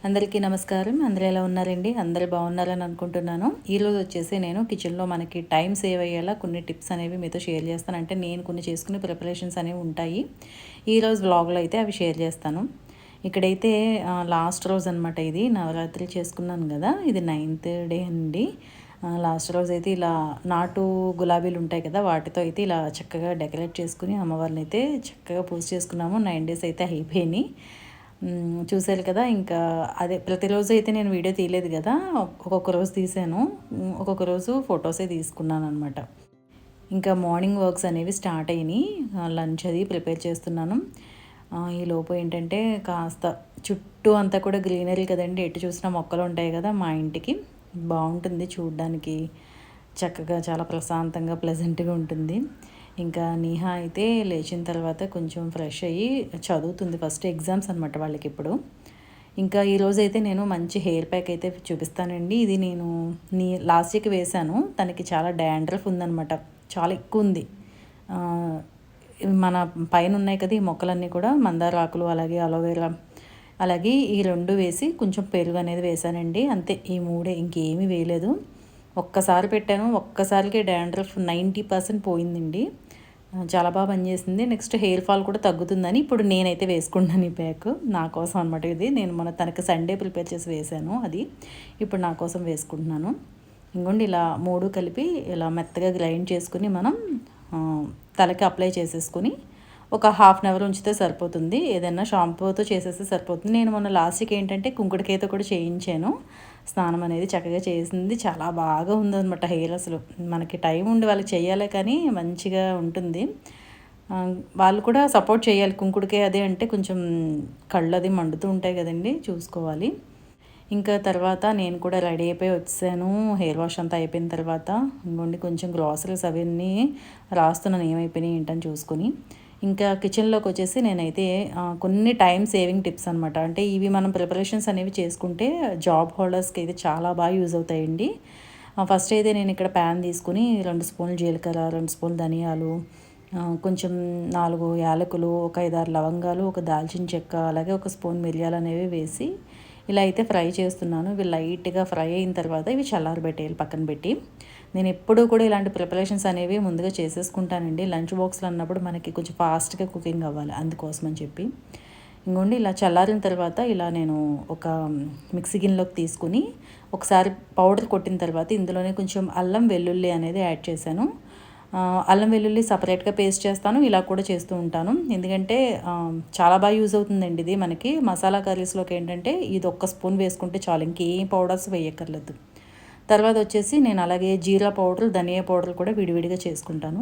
అందరికీ నమస్కారం. అందరూ ఎలా ఉన్నారండి? అందరూ బాగున్నారని అనుకుంటున్నాను. ఈరోజు వచ్చేసి నేను కిచెన్‌లో మనకి టైం సేవ్ అయ్యేలా కొన్ని టిప్స్ అనేవి మీతో షేర్ చేస్తాను. అంటే నేను కొన్ని చేసుకునే ప్రిపరేషన్స్ అనేవి ఉంటాయి. ఈరోజు వ్లాగ్‌లో అయితే అవి షేర్ చేస్తాను. ఇక్కడైతే లాస్ట్ రోజు అనమాట ఇది. నవరాత్రి చేసుకున్నాను కదా! ఇది 9th డే అండి. లాస్ట్ రోజైతే ఇలా నాటు గులాబీలు ఉంటాయి కదా! వాటితో అయితే ఇలా చక్కగా డెకరేట్ చేసుకొని అమ్మవారిని అయితే చక్కగా పూజ చేసుకున్నాము. 9 డేస్ అయితే అయిపోయినాయి. చూసారు కదా! ఇంకా అదే ప్రతిరోజు అయితే నేను వీడియో తీయలేదు కదా! ఒక్కొక్క రోజు తీసాను. ఒక్కొక్క రోజు ఫొటోసే తీసుకున్నాననమాట. ఇంకా మార్నింగ్ వర్క్స్ అనేవి స్టార్ట్ అయినాయి. లంచ్ అది ప్రిపేర్ చేస్తున్నాను. ఈలోపు ఏంటంటే కాస్త చుట్టూ అంతా కూడా గ్రీనరీ కదండీ! ఎటు చూసినా మొక్కలు ఉంటాయి కదా! మా ఇంటికి బావుంటుంది చూడ్డానికి. చక్కగా చాలా ప్రశాంతంగా ప్లెజెంట్‌గా ఉంటుంది. ఇంకా నీహా అయితే లేచిన తర్వాత కొంచెం ఫ్రెష్ అయ్యి చదువుతుంది. ఫస్ట్ ఎగ్జామ్స్ అనమాట వాళ్ళకిప్పుడు. ఇంకా ఈరోజైతే నేను మంచి హెయిర్ ప్యాక్ అయితే చూపిస్తానండి. ఇది నేను లాస్ట్ వీక్ వేశాను. తనకి చాలా డాండ్రఫ్ ఉందనమాట. చాలా ఎక్కువుంది. మన పైన ఉన్నాయి కదా! ఈ మొక్కలన్నీ కూడా మందార ఆకులు, అలాగే అలోవెరా, అలాగే ఈ 2 వేసి కొంచెం పెరుగు అనేది వేశానండి. అంతే, ఈ 3 ఇంకేమీ వేయలేదు. ఒక్కసారి పెట్టాను. ఒక్కసారికే డాండ్రఫ్ 90% పోయిందండి. చాలా బాగా పనిచేసింది. నెక్స్ట్ హెయిర్ ఫాల్ కూడా తగ్గుతుందని ఇప్పుడు నేనైతే వేసుకుంటున్నాను ఈ ప్యాక్. నా కోసం అనమాట ఇది. నేను మొన్న తనకి సండే ప్రిపేర్ చేసి వేశాను అది. ఇప్పుడు నా కోసం వేసుకుంటున్నాను. ఇంకోండి ఇలా 3 కలిపి ఇలా మెత్తగా గ్రైండ్ చేసుకుని మనం తలకి అప్లై చేసేసుకొని ఒక హాఫ్ అన్ అవర్ ఉంచితే సరిపోతుంది. ఏదైనా షాంపూతో చేసేస్తే సరిపోతుంది. నేను మొన్న లాస్ట్‌కి ఏంటంటే కుంకుడుకాయతో కూడా చేయించాను. స్నానం అనేది చక్కగా చేసింది. చాలా బాగా ఉందనమాట హెయిర్ అసలు. మనకి టైం ఉండి వాళ్ళకి చెయ్యాలే కానీ మంచిగా ఉంటుంది. వాళ్ళు కూడా సపోర్ట్ చేయాలి. కుంకుడుకాయ అదే అంటే కొంచెం కళ్ళు అది మండుతూ ఉంటాయి కదండీ! చూసుకోవాలి. ఇంకా తర్వాత నేను కూడా రెడీ అయిపోయి వచ్చేసాను. హెయిర్ వాష్ అంతా అయిపోయిన తర్వాత ఇంకోండి కొంచెం గ్రాసరీస్ అవన్నీ రాస్తున్నాను ఏమైపోయినాయి ఏంటని చూసుకొని. ఇంకా కిచెన్లోకి వచ్చేసి నేనైతే కొన్ని టైం సేవింగ్ టిప్స్ అనమాట. అంటే ఇవి మనం ప్రిపరేషన్స్ అనేవి చేసుకుంటే జాబ్ హోల్డర్స్కి అయితే చాలా బాగా యూజ్ అవుతాయండి. ఫస్ట్ అయితే నేను ఇక్కడ ప్యాన్ తీసుకుని 2 స్పూన్లు జీలకర్ర, 2 స్పూన్లు ధనియాలు, కొంచెం 4 యాలకులు, ఒక 5-6 లవంగాలు, ఒక దాల్చిన చెక్క, అలాగే ఒక స్పూన్ మిరియాలు అనేవి వేసి ఇలా అయితే ఫ్రై చేస్తున్నాను. ఇవి లైట్గా ఫ్రై అయిన తర్వాత ఇవి చల్లారబెట్టేయాలి పక్కన పెట్టి. నేను ఎప్పుడూ కూడా ఇలాంటి ప్రిపరేషన్స్ అనేవి ముందుగా చేసేసుకుంటానండి. లంచ్ బాక్స్లో అన్నప్పుడు మనకి కొంచెం ఫాస్ట్గా కుకింగ్ అవ్వాలి అందుకోసం అని చెప్పి. ఇంకోండి ఇలా చల్లారిన తర్వాత ఇలా నేను ఒక మిక్సీ గిన్నెలోకి తీసుకుని ఒకసారి పౌడర్ కొట్టిన తర్వాత ఇందులోనే కొంచెం అల్లం వెల్లుల్లి అనేది యాడ్ చేశాను. అల్లం వెల్లుల్లి సపరేట్గా పేస్ట్ చేస్తాను. ఇలా కూడా చేస్తూ ఉంటాను. ఎందుకంటే చాలా బాగా యూజ్ అవుతుందండి ఇది మనకి. మసాలా కర్రీస్లోకి ఏంటంటే ఇది ఒక్క స్పూన్ వేసుకుంటే చాలు, ఇంకేం పౌడర్స్ వేయక్కర్లేదు. తర్వాత వచ్చేసి నేను అలాగే జీరా పౌడర్, ధనియా పౌడర్ కూడా విడివిడిగా చేసుకుంటాను.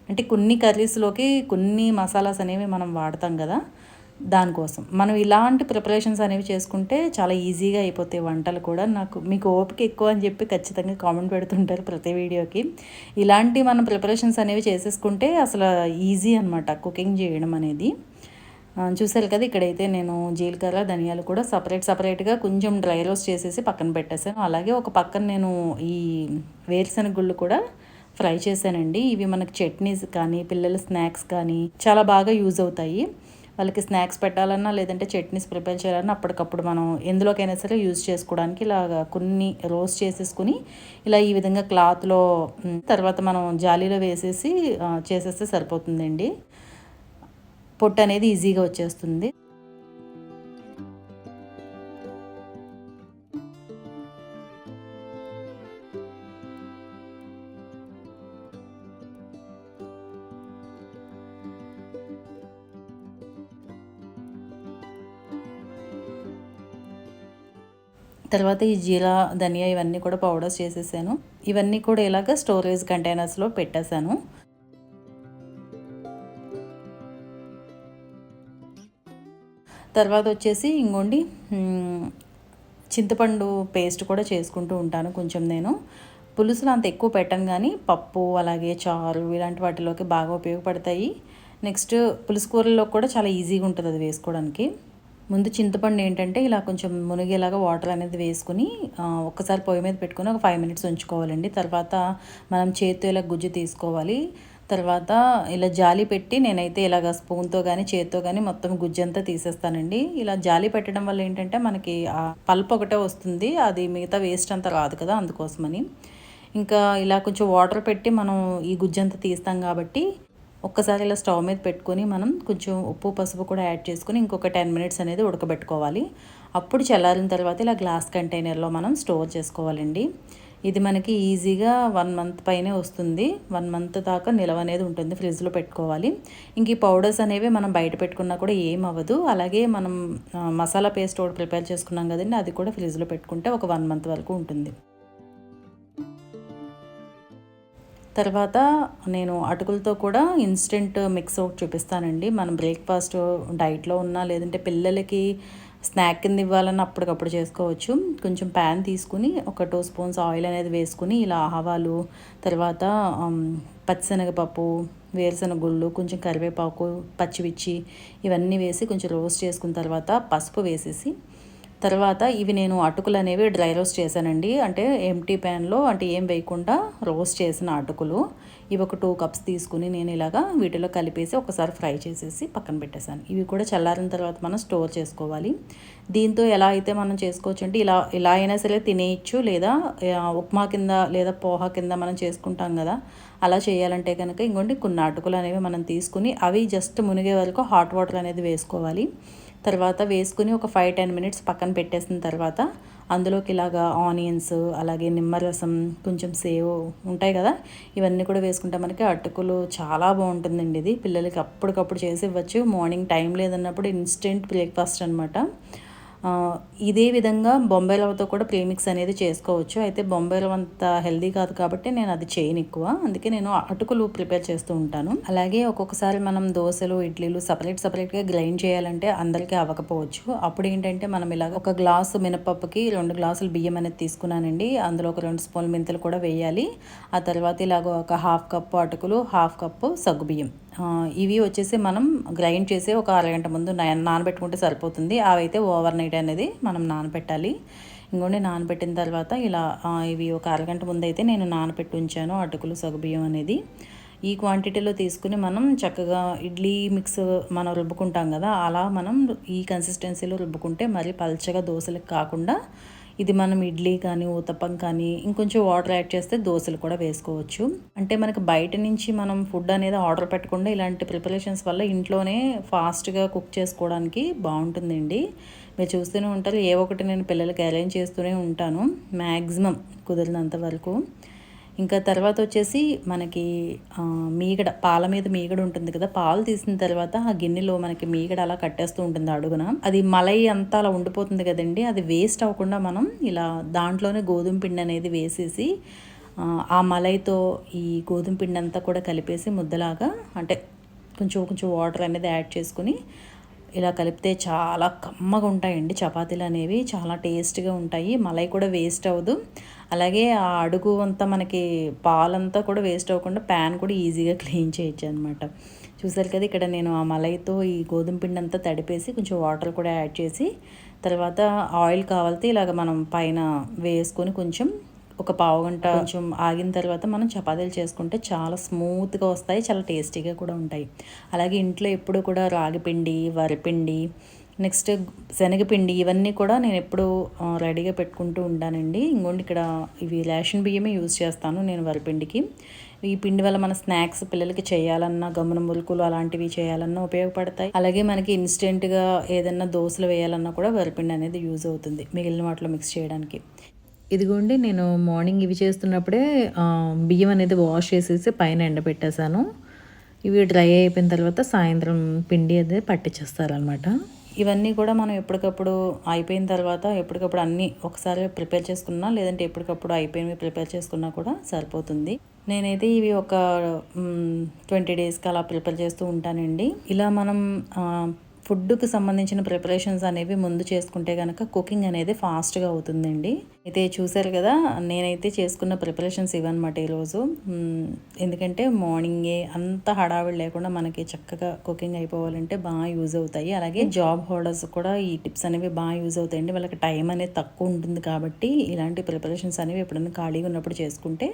అంటే కొన్ని కర్రీస్లోకి కొన్ని మసాలాస్ అనేవి మనం వాడతాం కదా, దానికోసం మనం ఇలాంటి ప్రిపరేషన్స్ అనేవి చేసుకుంటే చాలా ఈజీగా అయిపోతాయి వంటలు కూడా. మీకు ఓపిక ఎక్కువ అని చెప్పి ఖచ్చితంగా కామెంట్ పెడుతుంటారు ప్రతి వీడియోకి. ఇలాంటి మనం ప్రిపరేషన్స్ అనేవి చేసేసుకుంటే అసలు ఈజీ అనమాట కుకింగ్ చేయడం అనేది. చూసారు కదా, ఇక్కడైతే నేను జీలకర్ర, ధనియాలు కూడా సపరేట్గా కొంచెం డ్రై రోస్ట్ చేసేసి పక్కన పెట్టేసాను. అలాగే ఒక పక్కన నేను ఈ వేరుశనగ గుళ్ళు కూడా ఫ్రై చేశానండి. ఇవి మనకి చట్నీస్ కానీ, పిల్లల స్నాక్స్ కానీ చాలా బాగా యూజ్ అవుతాయి. వాళ్ళకి స్నాక్స్ పెట్టాలన్నా, లేదంటే చట్నీస్ ప్రిపేర్ చేయాలన్నా అప్పటికప్పుడు మనం ఎందులోకైనా సరే యూజ్ చేసుకోవడానికి ఇలాగా కొన్ని రోస్ట్ చేసేసుకుని ఇలా ఈ విధంగా క్లాత్లో తర్వాత మనం జాలీలో వేసేసి చేసేస్తే సరిపోతుందండి. పొట్టు అనేది ఈజీగా వచ్చేస్తుంది. తర్వాత ఈ జీరా, ధనియా ఇవన్నీ కూడా పౌడర్స్ చేసేసాను. ఇవన్నీ కూడా ఇలాగ స్టోరేజ్ కంటైనర్స్లో పెట్టేశాను. తర్వాత వచ్చేసి ఇంకోండి చింతపండు పేస్ట్ కూడా చేసుకుంటూ ఉంటాను కొంచెం నేను. పులుసులు అంత ఎక్కువ పెట్టను కానీ పప్పు, అలాగే చారు ఇలాంటి వాటిలోకి బాగా ఉపయోగపడతాయి. నెక్స్ట్ పులుసు కూరల్లో కూడా చాలా ఈజీగా ఉంటుంది అది వేసుకోవడానికి. ముందు చింతపండు ఏంటంటే ఇలా కొంచెం మునిగేలాగా వాటర్ అనేది వేసుకుని ఒక్కసారి పొయ్యి మీద పెట్టుకుని ఒక 5 మినిట్స్ ఉంచుకోవాలండి. తర్వాత మనం చేత్తో ఇలా గుజ్జు తీసుకోవాలి. తర్వాత ఇలా జాలి పెట్టి నేనైతే ఇలాగ స్పూన్తో కానీ చేత్తో కానీ మొత్తం గుజ్జంతా తీసేస్తానండి. ఇలా జాలి పెట్టడం వల్ల ఏంటంటే మనకి ఆ పల్ప్ ఒకటే వస్తుంది, అది మిగతా వేస్ట్ అంతా రాదు కదా, అందుకోసమని. ఇంకా ఇలా కొంచెం వాటర్ పెట్టి మనం ఈ గుజ్జంతా తీస్తాం కాబట్టి ఒక్కసారి ఇలా స్టవ్ మీద పెట్టుకొని మనం కొంచెం ఉప్పు పసుపు కూడా యాడ్ చేసుకొని ఇంకొక 10 మినిట్స్ అనేది ఉడకబెట్టుకోవాలి. అప్పుడు చల్లారిన తర్వాత ఇలా గ్లాస్ కంటైనర్లో మనం స్టోర్ చేసుకోవాలండి. ఇది మనకి ఈజీగా 1 మంత్ పైనే వస్తుంది. 1 మంత్ దాకా నిలవ అనేది ఉంటుంది, ఫ్రిడ్జ్లో పెట్టుకోవాలి. ఇంక ఈ పౌడర్స్ అనేవి మనం బయట పెట్టుకున్నా కూడా ఏం అవ్వదు. అలాగే మనం మసాలా పేస్ట్ ఒకటి ప్రిపేర్ చేసుకున్నాం కదండి, అది కూడా ఫ్రిడ్జ్లో పెట్టుకుంటే ఒక 1 మంత్ వరకు ఉంటుంది. తర్వాత నేను అటుకులతో కూడా ఇన్స్టెంట్ మిక్స్ ఒకటి చూపిస్తానండి. మనం బ్రేక్ఫాస్ట్ డైట్లో ఉన్నా లేదంటే పిల్లలకి స్నాక్ కింద ఇవ్వాలన్నా అప్పటికప్పుడు చేసుకోవచ్చు. కొంచెం ప్యాన్ తీసుకుని ఒక 2 స్పూన్స్ ఆయిల్ అనేది వేసుకుని ఇలా ఆవాలు, తర్వాత పచ్చిశనగపప్పు, వేరుశనగ గుళ్ళు, కొంచెం కరివేపాకు, పచ్చిమిర్చి ఇవన్నీ వేసి కొంచెం రోస్ట్ చేసుకున్న తర్వాత పసుపు వేసేసి, తర్వాత ఇవి నేను అటుకులు అనేవి డ్రై రోస్ట్ చేశానండి. అంటే ఎంటీ ప్యాన్లో అంటే ఏం వేయకుండా రోస్ట్ చేసిన అటుకులు ఇవి ఒక 2 కప్స్ తీసుకుని నేను ఇలాగా వీటిలో కలిపేసి ఒకసారి ఫ్రై చేసేసి పక్కన పెట్టేశాను. ఇవి కూడా చల్లారిన తర్వాత మనం స్టోర్ చేసుకోవాలి. దీంతో ఎలా అయితే మనం చేసుకోవచ్చు అంటే ఇలా అయినా సరే తినేయచ్చు, లేదా ఉప్మా కింద లేదా పోహా కింద మనం చేసుకుంటాం కదా, అలా చేయాలంటే కనుక ఇంకోండి కొన్ని అటుకులు అనేవి మనం తీసుకుని అవి జస్ట్ మునిగే వరకు హాట్ వాటర్ అనేది వేసుకోవాలి. తర్వాత వేసుకుని ఒక 5-10 మినిట్స్ పక్కన పెట్టేసిన తర్వాత అందులోకి ఇలాగా ఆనియన్స్, అలాగే నిమ్మరసం, కొంచెం సేవ్ ఉంటాయి కదా, ఇవన్నీ కూడా వేసుకుంటే మనకి అటుకులు చాలా బాగుంటుందండి. ఇది పిల్లలకి అప్పటికప్పుడు చేసి ఇవ్వచ్చు. మార్నింగ్ టైం లేదన్నప్పుడు ఇన్స్టెంట్ బ్రేక్ఫాస్ట్ అనమాట. ఇదే విధంగా బొంబాయి రవ్వతో కూడా ప్రీమిక్స్ అనేది చేసుకోవచ్చు. అయితే బొంబాయి రవ్వ అంత హెల్దీ కాదు కాబట్టి నేను అది చేయను ఎక్కువ, అందుకే నేను అటుకులు ప్రిపేర్ చేస్తూ ఉంటాను. అలాగే ఒక్కొక్కసారి మనం దోశలు, ఇడ్లీలు సపరేట్గా గ్రైండ్ చేయాలంటే అందరికీ అవ్వకపోవచ్చు. అప్పుడు ఏంటంటే మనం ఇలాగ ఒక గ్లాసు మినపప్పుకి 2 గ్లాసులు బియ్యం అనేది తీసుకున్నానండి. అందులో ఒక 2 స్పూన్లు మెంతులు కూడా వేయాలి. ఆ తర్వాత ఇలాగ ఒక 1/2 కప్పు అటుకులు, 1/2 కప్పు సగ్గుబియ్యం, ఇవి వచ్చేసి మనం గ్రైండ్ చేసి ఒక అరగంట ముందు నానబెట్టుకుంటే సరిపోతుంది. అవైతే ఓవర్ నైట్ అనేది మనం నానబెట్టాలి. ఇంకోండి నానబెట్టిన తర్వాత ఇలా ఇవి ఒక అరగంట ముందు అయితే నేను నానబెట్టి ఉంచాను అటుకులు, సగ్గుబియ్యం అనేది. ఈ క్వాంటిటీలో తీసుకుని మనం చక్కగా ఇడ్లీ మిక్స్ మనం రుబ్బుకుంటాం కదా, అలా మనం ఈ కన్సిస్టెన్సీలో రుబ్బుకుంటే మరి పల్చగా దోశలకు కాకుండా ఇది మనం ఇడ్లీ కానీ ఊతప్పం కానీ ఇంకొంచెం వాటర్ యాడ్ చేస్తే దోశలు కూడా వేసుకోవచ్చు. అంటే మనకి బయట నుంచి మనం ఫుడ్ అనేది ఆర్డర్ పెట్టకుండా ఇలాంటి ప్రిపరేషన్స్ వల్ల ఇంట్లోనే ఫాస్ట్గా కుక్ చేసుకోవడానికి బాగుంటుందండి. మీరు చూస్తూనే ఉంటారు, ఏ ఒకటి నేను పిల్లలకి అరేంజ్ చేస్తూనే ఉంటాను మ్యాక్సిమం కుదిరినంత వరకు. ఇంకా తర్వాత వచ్చేసి మనకి మీగడ, పాల మీద మీగడ ఉంటుంది కదా, పాలు తీసిన తర్వాత ఆ గిన్నెలో మనకి మీగడ అలా కట్టేస్తూ ఉంటుంది అడుగున, అది మలై అంతా అలా ఉండిపోతుంది కదండి. అది వేస్ట్ అవ్వకుండా మనం ఇలా దాంట్లోనే గోధుమ పిండి అనేది వేసేసి ఆ మలైతో ఈ గోధుమ పిండి అంతా కూడా కలిపేసి ముద్దలాగా, అంటే కొంచెం వాటర్ అనేది యాడ్ చేసుకుని ఇలా కలిపితే చాలా కమ్మగా ఉంటాయండి చపాతీలు అనేవి, చాలా టేస్ట్గా ఉంటాయి. మలై కూడా వేస్ట్ అవ్వదు. అలాగే ఆ అడుగు అంతా మనకి పాలంతా కూడా వేస్ట్ అవ్వకుండా ప్యాన్ కూడా ఈజీగా క్లీన్ చేయొచ్చు అనమాట. చూసారు కదా, ఇక్కడ నేను ఆ మలైతో ఈ గోధుమ పిండి అంతా తడిపేసి కొంచెం వాటర్ కూడా యాడ్ చేసి, తర్వాత ఆయిల్ కావాలితే ఇలాగ మనం పైన వేసుకొని కొంచెం ఒక పావుగంట కొంచెం ఆగిన తర్వాత మనం చపాతీలు చేసుకుంటే చాలా స్మూత్గా వస్తాయి, చాలా టేస్టీగా కూడా ఉంటాయి. అలాగే ఇంట్లో ఎప్పుడు కూడా రాగిపిండి, వరిపిండి, నెక్స్ట్ శనగపిండి ఇవన్నీ కూడా నేను ఎప్పుడు రెడీగా పెట్టుకుంటూ ఉంటానండి. ఇంకోండి ఇక్కడ ఇవి రేషన్ బియ్యమే యూజ్ చేస్తాను నేను వరిపిండికి. ఈ పిండి వల్ల మన స్నాక్స్ పిల్లలకి చేయాలన్నా, గమ్మున మురుకులు అలాంటివి చేయాలన్నా ఉపయోగపడతాయి. అలాగే మనకి ఇన్స్టెంట్గా ఏదన్నా దోశలు వేయాలన్నా కూడా వరిపిండి అనేది యూజ్ అవుతుంది మిగిలిన వాటిలో మిక్స్ చేయడానికి. ఇదిగోండి నేను మార్నింగ్ ఇవి చేస్తున్నప్పుడే బియ్యం అనేది వాష్ చేసేసి పైన ఎండబెట్టేశాను. ఇవి డ్రై అయిపోయిన తర్వాత సాయంత్రం పిండి అనేది పట్టించేస్తారనమాట. ఇవన్నీ కూడా మనం ఎప్పటికప్పుడు అయిపోయిన తర్వాత ఎప్పటికప్పుడు అన్నీ ఒకసారి ప్రిపేర్ చేసుకున్నా, లేదంటే ఎప్పటికప్పుడు అయిపోయినవి ప్రిపేర్ చేసుకున్నా కూడా సరిపోతుంది. నేనైతే ఇవి ఒక 20 డేస్కి అలా ప్రిపేర్ చేస్తూ ఉంటానండి. ఇలా మనం ఫుడ్కి సంబంధించిన ప్రిపరేషన్స్ అనేవి ముందు చేసుకుంటే కనుక కుకింగ్ అనేది ఫాస్ట్గా అవుతుందండి. అయితే చూసారు కదా, నేనైతే చేసుకున్న ప్రిపరేషన్స్ ఇవన్నమాట ఈరోజు. ఎందుకంటే మార్నింగే అంత హడావిడి లేకుండా మనకి చక్కగా కుకింగ్ అయిపోవాలంటే బాగా యూజ్ అవుతాయి. అలాగే జాబ్ హోల్డర్స్ కూడా ఈ టిప్స్ అనేవి బాగా యూజ్ అవుతాయండి. వాళ్ళకి టైం అనేది తక్కువ ఉంటుంది కాబట్టి ఇలాంటి ప్రిపరేషన్స్ అనేవి ఎప్పుడైనా ఖాళీగా ఉన్నప్పుడు చేసుకుంటే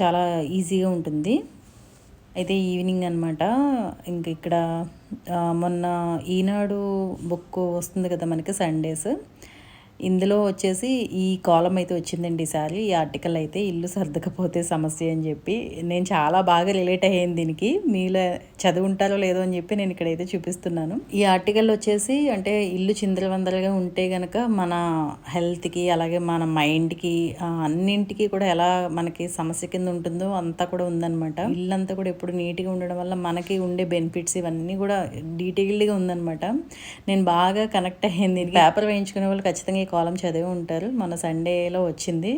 చాలా ఈజీగా ఉంటుంది. అయితే ఈవినింగ్ అనమాట. ఇంక ఇక్కడ మొన్న ఈనాడు బుక్ వస్తుంది కదా మనకి సండేస్. ఇందులో వచ్చేసి ఈ కాలమ్ అయితే వచ్చిందండి ఈసారి. ఈ ఆర్టికల్ అయితే ఇల్లు సర్దకపోతే సమస్య అని చెప్పి. నేను చాలా బాగా రిలేట్ అయ్యాను దీనికి. మీలో చదువుంటారో లేదో అని చెప్పి నేను ఇక్కడైతే చూపిస్తున్నాను. ఈ ఆర్టికల్ వచ్చేసి అంటే ఇల్లు చిందరవందరగా ఉంటే గనక మన హెల్త్‌కి, అలాగే మన మైండ్‌కి అన్నింటికి కూడా ఎలా మనకి సమస్య కింద ఉంటుందో అంతా కూడా ఉందనమాట. ఇల్లంతా కూడా ఎప్పుడు నీట్‌గా ఉండడం వల్ల మనకి ఉండే బెనిఫిట్స్ ఇవన్నీ కూడా డీటెయిల్డ్‌గా ఉందనమాట. నేను బాగా కనెక్ట్ అయ్యింది. దీనికి. పేపర్ వేయించుకునే వాళ్ళు ఖచ్చితంగా ఈ కాలమ్ చదివి ఉంటారు. మన సండేలో వచ్చింది.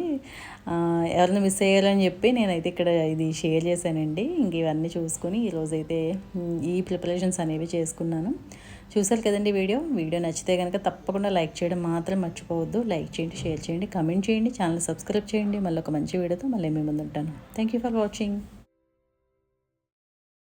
ఎవరిని మిస్ అయ్యారని చెప్పి నేనైతే ఇక్కడ ఇది షేర్ చేశానండి. ఇంక ఇవన్నీ చూసుకొని ఈరోజైతే ఈ ప్రిపరేషన్స్ అనేవి చేసుకున్నాను. చూసారు కదండి వీడియో నచ్చితే కనుక తప్పకుండా లైక్ చేయడం మాత్రం మర్చిపోవద్దు. లైక్ చేయండి, షేర్ చేయండి, కమెంట్ చేయండి, ఛానల్ సబ్స్క్రైబ్ చేయండి. మళ్ళీ ఒక మంచి వీడియోతో మళ్ళీ మీ ముందు ఉంటాను. Thank you for watching.